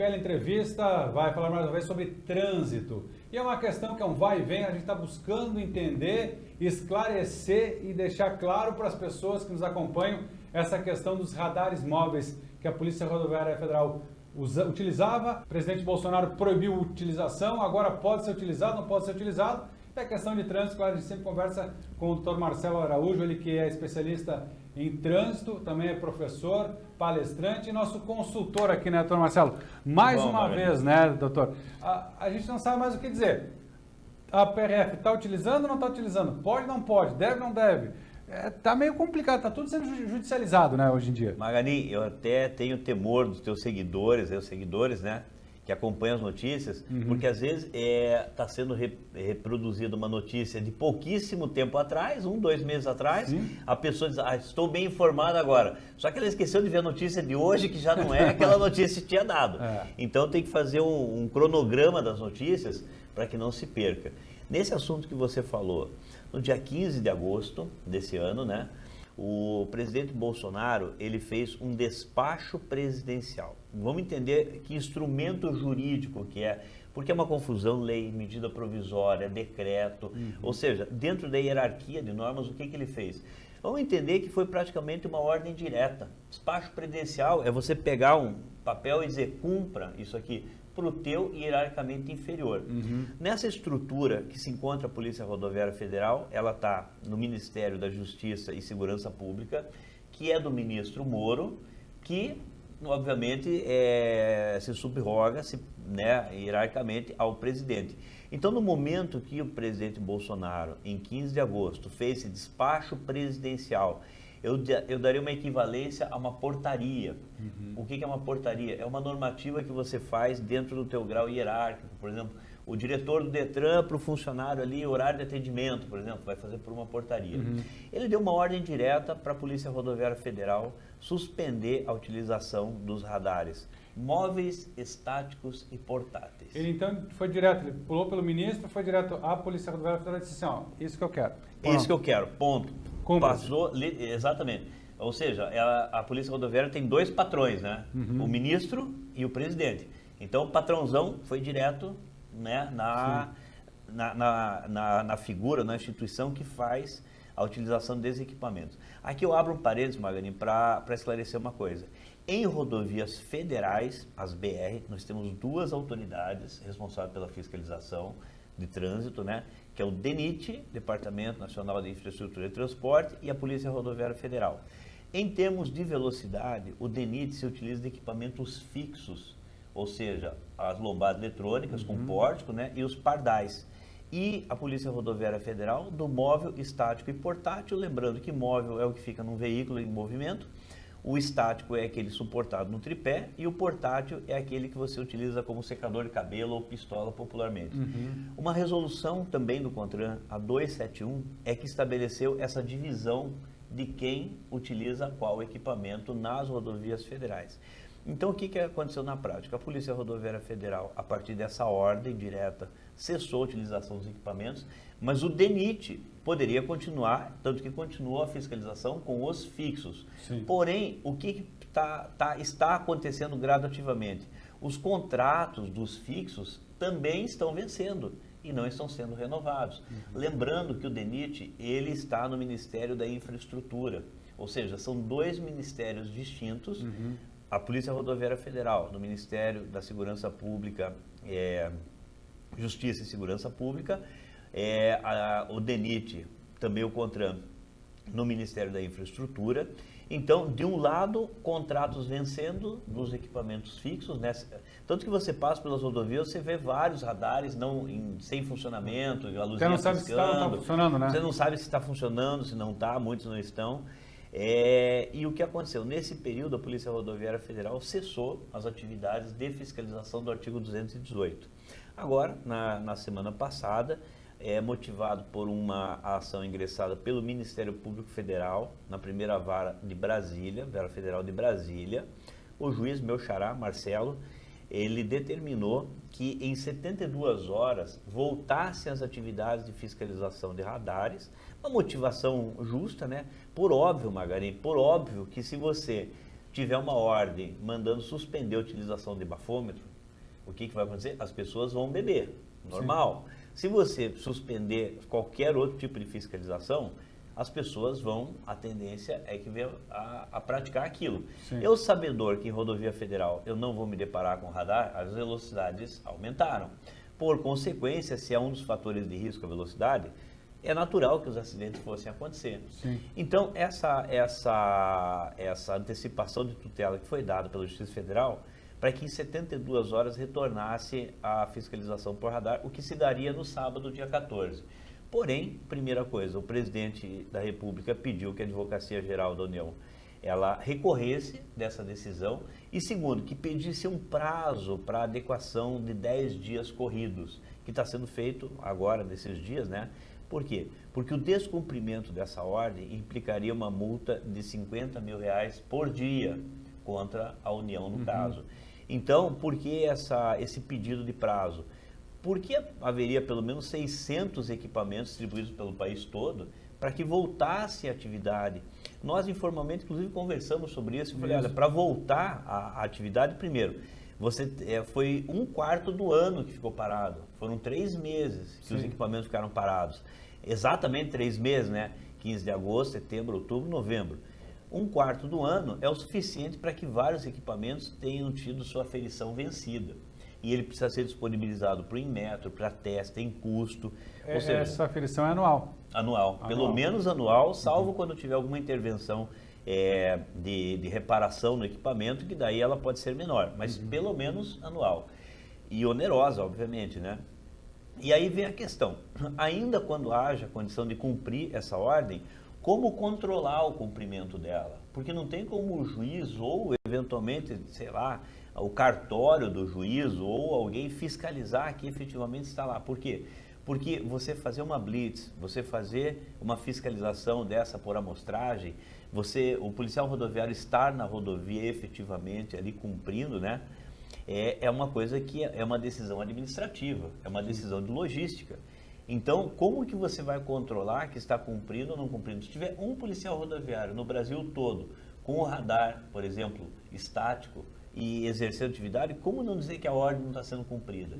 PL Entrevista vai falar mais uma vez sobre trânsito. E é uma questão que é um vai e vem, a gente está buscando entender, esclarecer e deixar claro para as pessoas que nos acompanham essa questão dos radares móveis que a Polícia Rodoviária Federal utilizava. O presidente Bolsonaro proibiu a utilização, agora pode ser utilizado, não pode ser utilizado. É questão de trânsito, claro, a gente sempre conversa com o Dr. Marcelo Araújo, ele que é especialista em trânsito, também é professor, palestrante e nosso consultor aqui, né, doutor Marcelo? Mais uma vez, né, doutor? A gente não sabe mais o que dizer. A PRF está utilizando ou não está utilizando? Pode ou não pode? Deve ou não deve? Está meio complicado, está tudo sendo judicializado, né, hoje em dia. Magani, eu até tenho temor dos teus seguidores, né, que acompanham as notícias, porque às vezes está sendo reproduzida uma notícia de pouquíssimo tempo atrás, 2 meses atrás. Sim. A pessoa diz, estou bem informada agora. Só que ela esqueceu de ver a notícia de hoje, que já não é aquela notícia que tinha dado. Então tem que fazer um cronograma das notícias para que não se perca. Nesse assunto que você falou, no dia 15 de agosto desse ano, né, o presidente Bolsonaro, ele fez um despacho presidencial. Vamos entender que instrumento jurídico que é, porque é uma confusão, lei, medida provisória, decreto, ou seja, dentro da hierarquia de normas, o que ele fez? Vamos entender que foi praticamente uma ordem direta. Despacho presidencial é você pegar um papel e dizer, cumpra isso aqui para o teu hierarquicamente inferior. Nessa estrutura que se encontra a Polícia Rodoviária Federal, ela está no Ministério da Justiça e Segurança Pública, que é do ministro Moro, que obviamente se subroga né, hierarquicamente ao presidente. Então, no momento que o presidente Bolsonaro, em 15 de agosto, fez esse despacho presidencial, eu daria uma equivalência a uma portaria. O que é uma portaria? É uma normativa que você faz dentro do teu grau hierárquico. Por exemplo, o diretor do Detran para o funcionário ali, horário de atendimento, por exemplo, vai fazer por uma portaria. Ele deu uma ordem direta para a Polícia Rodoviária Federal suspender a utilização dos radares móveis, estáticos e portáteis. Ele então foi direto, ele pulou pelo ministro, foi direto à Polícia Rodoviária Federal e disse assim, isso que eu quero. Isso que eu quero, ponto. Passou, exatamente. Ou seja, a Polícia Rodoviária tem 2 patrões, né? O ministro e o presidente. Então, o patrãozão foi direto, né, na figura, na instituição que faz a utilização desses equipamentos. Aqui eu abro um parênteses, Magani, para esclarecer uma coisa. Em rodovias federais, as BR, nós temos 2 autoridades responsáveis pela fiscalização de trânsito, né? Que é o DENIT, Departamento Nacional de Infraestrutura e Transporte, e a Polícia Rodoviária Federal. Em termos de velocidade, o DENIT se utiliza de equipamentos fixos, ou seja, as lombadas eletrônicas com pórtico, né, e os pardais. E a Polícia Rodoviária Federal do móvel, estático e portátil, lembrando que móvel é o que fica num veículo em movimento, o estático é aquele suportado no tripé e o portátil é aquele que você utiliza como secador de cabelo ou pistola popularmente. Uma resolução também do CONTRAN, a 271, é que estabeleceu essa divisão de quem utiliza qual equipamento nas rodovias federais. Então, o que aconteceu na prática? A Polícia Rodoviária Federal, a partir dessa ordem direta, cessou a utilização dos equipamentos, mas o DENIT poderia continuar, tanto que continuou a fiscalização com os fixos. Sim. Porém, o que está acontecendo gradativamente? Os contratos dos fixos também estão vencendo e não estão sendo renovados. Lembrando que o DENIT, ele está no Ministério da Infraestrutura, ou seja, são 2 ministérios distintos. A Polícia Rodoviária Federal, no Ministério da Segurança Pública, Justiça e Segurança Pública, o DENIT, também o CONTRAN, no Ministério da Infraestrutura. Então, de um lado, contratos vencendo dos equipamentos fixos, né? Tanto que você passa pelas rodovias, você vê vários radares sem funcionamento, a luzinha você não sabe se está funcionando, né? Você não sabe se está funcionando, se não está, muitos não estão. E o que aconteceu? Nesse período, a Polícia Rodoviária Federal cessou as atividades de fiscalização do artigo 218. Agora, na semana passada, motivado por uma ação ingressada pelo Ministério Público Federal, na primeira vara de Brasília, Vara Federal de Brasília, o juiz, meu xará, Marcelo, ele determinou que em 72 horas voltassem as atividades de fiscalização de radares, uma motivação justa, né? Por óbvio, Margarine, por óbvio que se você tiver uma ordem mandando suspender a utilização de bafômetro, o que vai acontecer? As pessoas vão beber, normal. Sim. Se você suspender qualquer outro tipo de fiscalização, as pessoas vão, a tendência é que venha a praticar aquilo. Sim. Eu, sabedor que em rodovia federal eu não vou me deparar com radar, as velocidades aumentaram. Por consequência, se é um dos fatores de risco a velocidade, é natural que os acidentes fossem acontecer. Sim. Então, essa antecipação de tutela que foi dada pela Justiça Federal, para que em 72 horas retornasse a fiscalização por radar, o que se daria no sábado, dia 14. Porém, primeira coisa, o presidente da República pediu que a Advocacia Geral da União ela recorresse dessa decisão e, segundo, que pedisse um prazo para adequação de 10 dias corridos, que está sendo feito agora, nesses dias, né? Por quê? Porque o descumprimento dessa ordem implicaria uma multa de R$50 mil por dia contra a União, no caso. Então, por que esse pedido de prazo? Porque haveria pelo menos 600 equipamentos distribuídos pelo país todo para que voltasse a atividade. Nós, informalmente, inclusive, conversamos sobre isso. Eu falei, olha, para voltar à atividade, primeiro, foi 1/4 do ano que ficou parado. Foram 3 meses que os equipamentos ficaram parados. Exatamente 3 meses, né? 15 de agosto, setembro, outubro, novembro. 1/4 do ano é o suficiente para que vários equipamentos tenham tido sua aferição vencida. E ele precisa ser disponibilizado para o Inmetro, para teste, tem custo. Ou seja, essa aferição é anual? Anual. Pelo menos anual, salvo quando tiver alguma intervenção de reparação no equipamento, que daí ela pode ser menor, mas pelo menos anual. E onerosa, obviamente, né? E aí vem a questão, ainda quando haja condição de cumprir essa ordem, como controlar o cumprimento dela? Porque não tem como o juiz ou, eventualmente, sei lá, o cartório do juiz ou alguém fiscalizar que efetivamente está lá. Por quê? Porque você fazer uma blitz, você fazer uma fiscalização dessa por amostragem, o policial rodoviário estar na rodovia efetivamente ali cumprindo, né? É uma coisa que é uma decisão administrativa, é uma decisão de logística. Então, como que você vai controlar que está cumprindo ou não cumprindo? Se tiver um policial rodoviário no Brasil todo, com o radar, por exemplo, estático e exercendo atividade, como não dizer que a ordem não está sendo cumprida?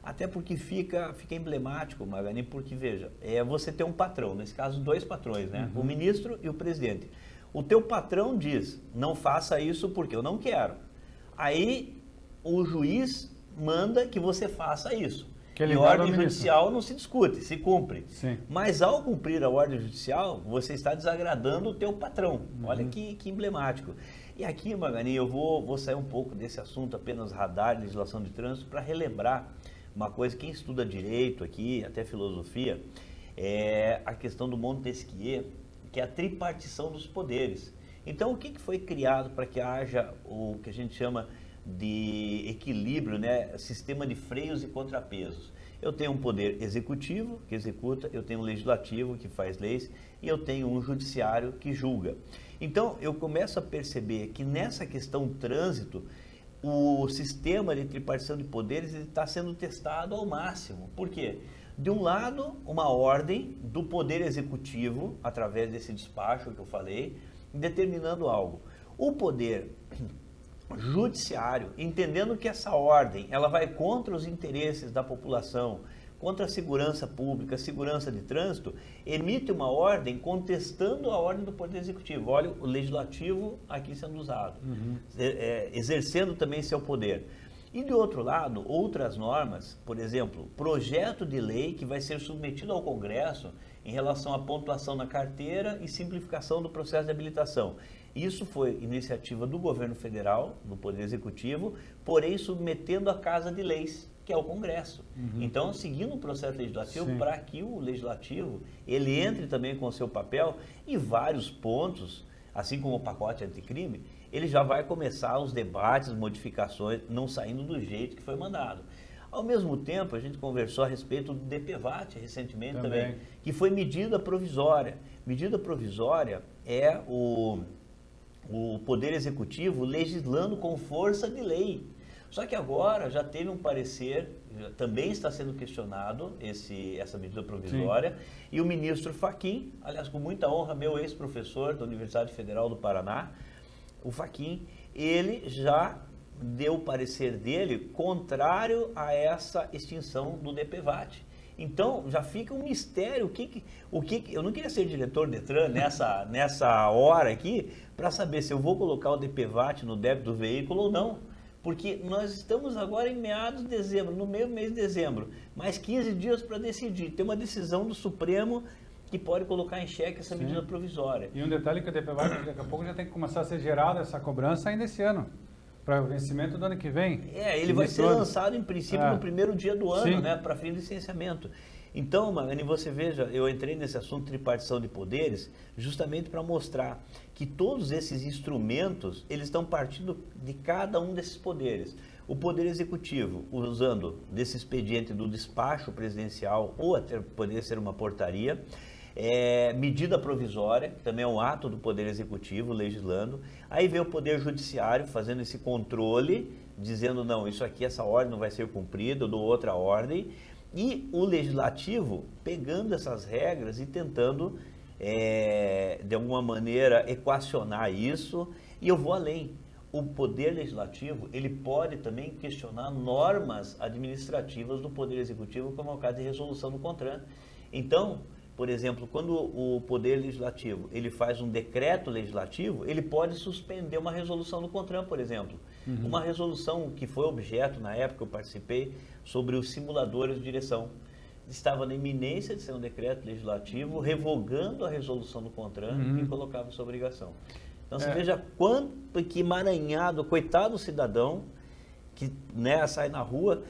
Até porque fica emblemático, Magani, porque, veja, você tem um patrão, nesse caso 2 patrões, né? O ministro e o presidente. O teu patrão diz, não faça isso porque eu não quero. Aí, o juiz manda que você faça isso. E a ordem judicial não se discute, se cumpre. Sim. Mas ao cumprir a ordem judicial, você está desagradando o teu patrão. Olha que emblemático. E aqui, Magani, eu vou sair um pouco desse assunto, apenas radar, legislação de trânsito, para relembrar uma coisa, quem estuda direito aqui, até filosofia, é a questão do Montesquieu, que é a tripartição dos poderes. Então, o que foi criado para que haja o que a gente chama de equilíbrio, né? Sistema de freios e contrapesos. Eu tenho um poder executivo, que executa, eu tenho um legislativo, que faz leis, e eu tenho um judiciário, que julga. Então, eu começo a perceber que nessa questão trânsito, o sistema de tripartição de poderes está sendo testado ao máximo. Por quê? De um lado, uma ordem do poder executivo, através desse despacho que eu falei, determinando algo. O poder judiciário, entendendo que essa ordem ela vai contra os interesses da população, contra a segurança pública, segurança de trânsito, emite uma ordem contestando a ordem do Poder Executivo. Olha o legislativo aqui sendo usado, exercendo também seu poder. E de outro lado, outras normas, por exemplo, projeto de lei que vai ser submetido ao Congresso em relação à pontuação na carteira e simplificação do processo de habilitação. Isso foi iniciativa do governo federal, do Poder Executivo, porém submetendo à Casa de Leis, que é o Congresso. Então, seguindo o processo legislativo, para que o legislativo ele entre também com o seu papel e vários pontos, assim como o pacote anticrime, ele já vai começar os debates, modificações, não saindo do jeito que foi mandado. Ao mesmo tempo, a gente conversou a respeito do DPVAT recentemente também, que foi medida provisória. Medida provisória é o Poder Executivo legislando com força de lei. Só que agora já teve um parecer, também está sendo questionado essa medida provisória, e o ministro Fachin, aliás, com muita honra, meu ex-professor da Universidade Federal do Paraná, o Fachin, ele já deu o parecer dele contrário a essa extinção do DPVAT. Então, já fica um mistério, eu não queria ser diretor Detran nessa hora aqui, para saber se eu vou colocar o DPVAT no débito do veículo ou não. Porque nós estamos agora em meados de dezembro, no meio do mês de dezembro, mais 15 dias para decidir. Tem uma decisão do Supremo que pode colocar em xeque essa medida provisória. E um detalhe que o DPVAT daqui a pouco já tem que começar a ser gerada essa cobrança ainda esse ano, para o vencimento do ano que vem. Ele vai ser lançado em princípio no primeiro dia do ano, Sim. né, para fim de licenciamento. Então, Magani, você veja, eu entrei nesse assunto de tripartição de poderes justamente para mostrar que todos esses instrumentos, eles estão partindo de cada um desses poderes. O Poder Executivo, usando desse expediente do despacho presidencial, ou até poderia ser uma portaria, medida provisória, que também é um ato do Poder Executivo legislando. Aí vem o Poder Judiciário fazendo esse controle, dizendo, não, isso aqui, essa ordem não vai ser cumprida, eu dou outra ordem. E o Legislativo pegando essas regras e tentando, de alguma maneira, equacionar isso. E eu vou além. O Poder Legislativo, ele pode também questionar normas administrativas do Poder Executivo, como é o caso de resolução do CONTRAN. Então, por exemplo, quando o Poder Legislativo ele faz um decreto legislativo, ele pode suspender uma resolução do CONTRAN, por exemplo. Uma resolução que foi objeto, na época eu participei, sobre os simuladores de direção. Estava na iminência de ser um decreto legislativo, revogando a resolução do CONTRAN que colocava essa obrigação. Então você veja quanto que emaranhado, coitado do cidadão, que sai na rua.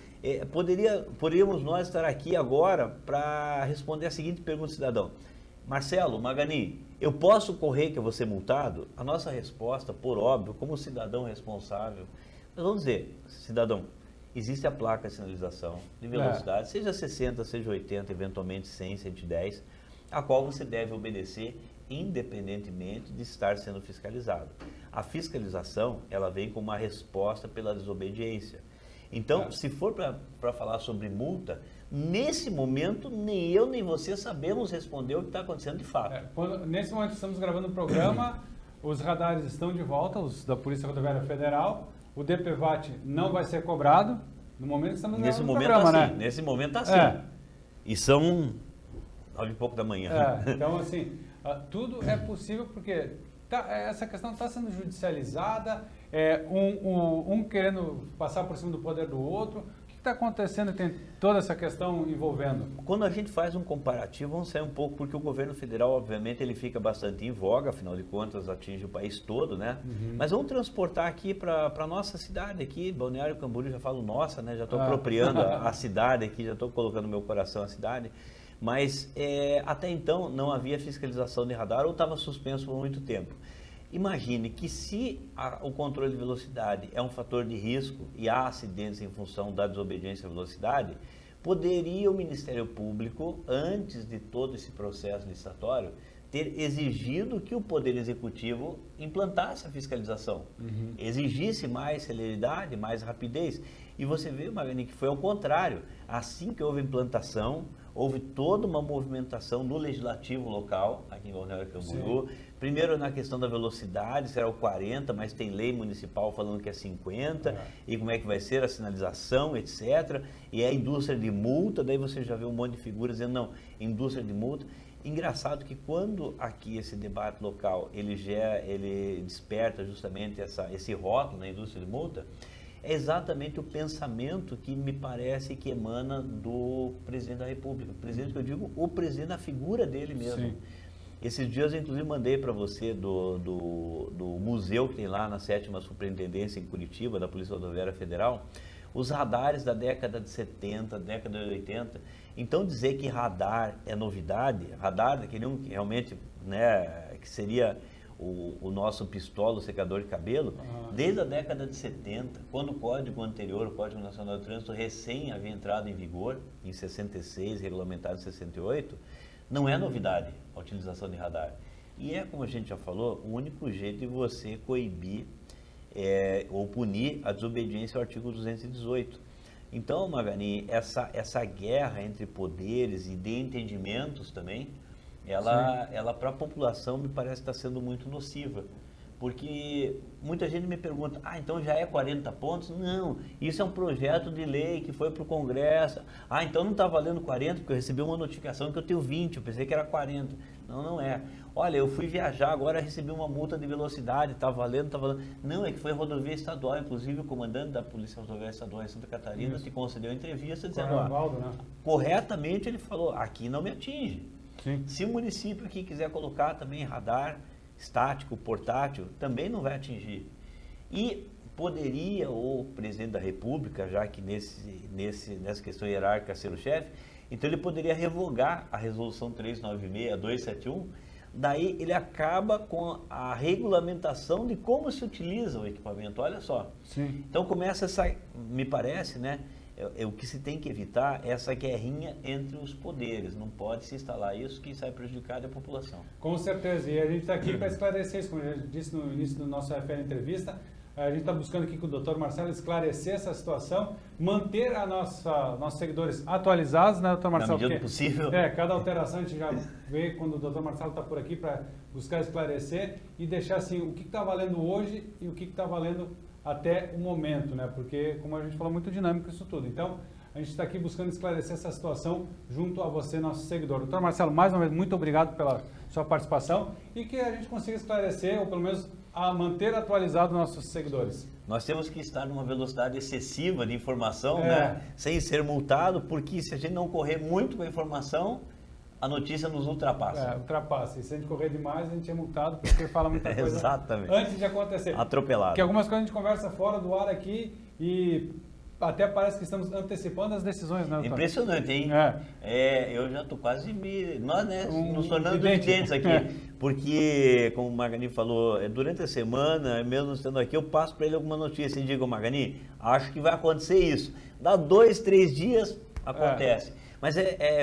Poderíamos nós estar aqui agora para responder a seguinte pergunta, cidadão. Marcelo, Magani, eu posso correr que eu vou ser multado? A nossa resposta, por óbvio, como cidadão responsável, nós vamos dizer, cidadão, existe a placa de sinalização de velocidade, seja 60, seja 80, eventualmente 100, 110, a qual você deve obedecer independentemente de estar sendo fiscalizado. A fiscalização, ela vem com uma resposta pela desobediência. Então, se for para falar sobre multa, nesse momento, nem eu nem você sabemos responder o que está acontecendo de fato. Nesse momento estamos gravando o programa, os radares estão de volta, os da Polícia Rodoviária Federal, o DPVAT não vai ser cobrado, no momento que estamos gravando o programa, né? Nesse momento está assim. E são 9 e pouco da manhã. Então, assim, tudo é possível porque essa questão está sendo judicializada, um querendo passar por cima do poder do outro. O que está acontecendo? Tem toda essa questão envolvendo. Quando a gente faz um comparativo, vamos sair um pouco, porque o governo federal, obviamente, ele fica bastante em voga, afinal de contas, atinge o país todo, né? Mas vamos transportar aqui para a nossa cidade aqui, Balneário Camboriú, já falo nossa, né? Já estou apropriando a cidade aqui, já estou colocando no meu coração a cidade. Mas até então não havia fiscalização de radar ou estava suspenso por muito tempo. Imagine que se o controle de velocidade é um fator de risco e há acidentes em função da desobediência à velocidade, poderia o Ministério Público, antes de todo esse processo licitatório, ter exigido que o Poder Executivo implantasse a fiscalização, exigisse mais celeridade, mais rapidez. E você vê, Magani, que foi ao contrário. Assim que houve implantação, houve toda uma movimentação do legislativo local, aqui em Balneário Camboriú. Primeiro na questão da velocidade, será o 40, mas tem lei municipal falando que é 50, e como é que vai ser a sinalização, etc. E a indústria de multa, daí você já vê um monte de figuras dizendo, não, indústria de multa. Engraçado que quando aqui esse debate local, ele desperta justamente esse rótulo na indústria de multa, é exatamente o pensamento que me parece que emana do presidente da República. O presidente que eu digo, o presidente, a figura dele mesmo. Sim. Esses dias eu inclusive mandei para você do museu que tem lá na 7ª Superintendência em Curitiba, da Polícia Rodoviária Federal, os radares da década de 70, década de 80. Então dizer que radar é novidade, radar que realmente, né, que seria o nosso pistola, o secador de cabelo, desde a década de 70, quando o código anterior, o Código Nacional de Trânsito, recém havia entrado em vigor, em 66, regulamentado em 68, não é novidade a utilização de radar. E como a gente já falou, o único jeito de você coibir ou punir a desobediência ao artigo 218. Então, Magani, essa guerra entre poderes e de entendimentos também, ela para a população me parece estar sendo muito nociva, Porque muita gente me pergunta, então já é 40 pontos? Não, isso é um projeto de lei que foi para o Congresso. Então não está valendo 40, porque eu recebi uma notificação que eu tenho 20, eu pensei que era 40. Não, não é. Olha, eu fui viajar, agora recebi uma multa de velocidade, está valendo, está valendo. Não, é que foi rodovia estadual, inclusive o comandante da Polícia Rodoviária Estadual em Santa Catarina te concedeu entrevista dizendo, corretamente ele falou, aqui não me atinge. Sim. Se o município aqui quiser colocar também radar estático, portátil, também não vai atingir. E poderia o presidente da República, já que nessa questão hierárquica ser o chefe, então ele poderia revogar a resolução 396-271, daí ele acaba com a regulamentação de como se utiliza o equipamento, olha só. Sim. Então começa me parece, né, o que se tem que evitar é essa guerrinha entre os poderes, não pode se instalar isso que sai prejudicado a população. Com certeza, e a gente está aqui para esclarecer isso, como eu disse no início do nosso FL Entrevista, a gente está buscando aqui com o Dr. Marcelo esclarecer essa situação, manter nossos seguidores atualizados, né, Dr. Marcelo? Na medida possível. Cada alteração a gente já vê quando o Dr. Marcelo está por aqui para buscar esclarecer e deixar assim o que está valendo hoje e o que está valendo até o momento, né? Porque, como a gente falou, muito dinâmico isso tudo. Então, a gente está aqui buscando esclarecer essa situação junto a você, nosso seguidor. Doutor Marcelo, mais uma vez, muito obrigado pela sua participação e que a gente consiga esclarecer, ou pelo menos manter atualizado nossos seguidores. Nós temos que estar numa velocidade excessiva de informação, né? Sem ser multado, porque se a gente não correr muito com a informação, a notícia nos ultrapassa. Ultrapassa. E se a gente correr demais, a gente é multado porque fala muita coisa Exatamente. Antes de acontecer. Atropelado. Porque algumas coisas a gente conversa fora do ar aqui e até parece que estamos antecipando as decisões, né, doutor? Impressionante, hein? Eu já estou quase nós, né, nos tornando videntes aqui. Porque, como o Magani falou, durante a semana, mesmo estando aqui, eu passo para ele alguma notícia e digo, Magani, acho que vai acontecer isso. Dá 2, 3 dias, acontece. Mas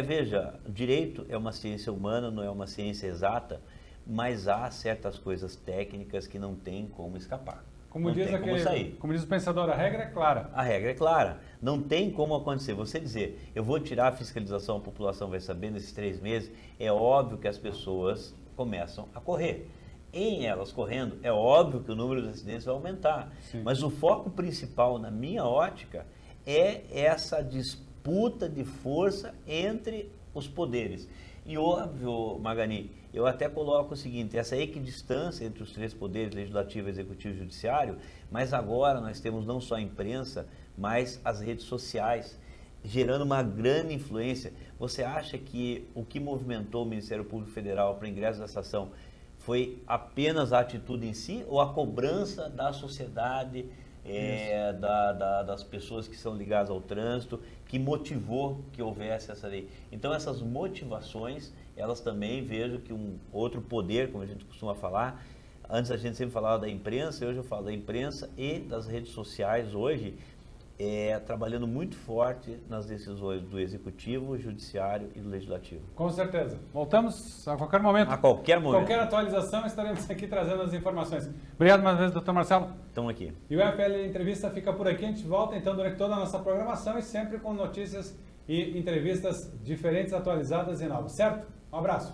veja, direito é uma ciência humana, não é uma ciência exata, mas há certas coisas técnicas que não tem como escapar. Como diz o pensador, a regra é clara. A regra é clara. Não tem como acontecer. Você dizer, eu vou tirar a fiscalização, a população vai saber nesses 3 meses, é óbvio que as pessoas começam a correr. Em elas correndo, é óbvio que o número de acidentes vai aumentar. Sim. Mas o foco principal, na minha ótica, é essa disputa de força entre os poderes. E óbvio, Magani, eu até coloco o seguinte, essa equidistância entre os 3 poderes, legislativo, executivo e judiciário, mas agora nós temos não só a imprensa, mas as redes sociais, gerando uma grande influência. Você acha que o que movimentou o Ministério Público Federal para o ingresso dessa ação foi apenas a atitude em si ou a cobrança da sociedade, das pessoas que são ligadas ao trânsito, que motivou que houvesse essa lei? Então essas motivações, elas também vejo que um outro poder, como a gente costuma falar, antes a gente sempre falava da imprensa, hoje eu falo da imprensa e das redes sociais hoje, trabalhando muito forte nas decisões do Executivo, Judiciário e do Legislativo. Com certeza. Voltamos a qualquer momento. A qualquer momento. Qualquer atualização, estaremos aqui trazendo as informações. Obrigado mais uma vez, doutor Marcelo. Estamos aqui. E o FL Entrevista fica por aqui. A gente volta então durante toda a nossa programação e sempre com notícias e entrevistas diferentes, atualizadas e novas. Certo? Um abraço.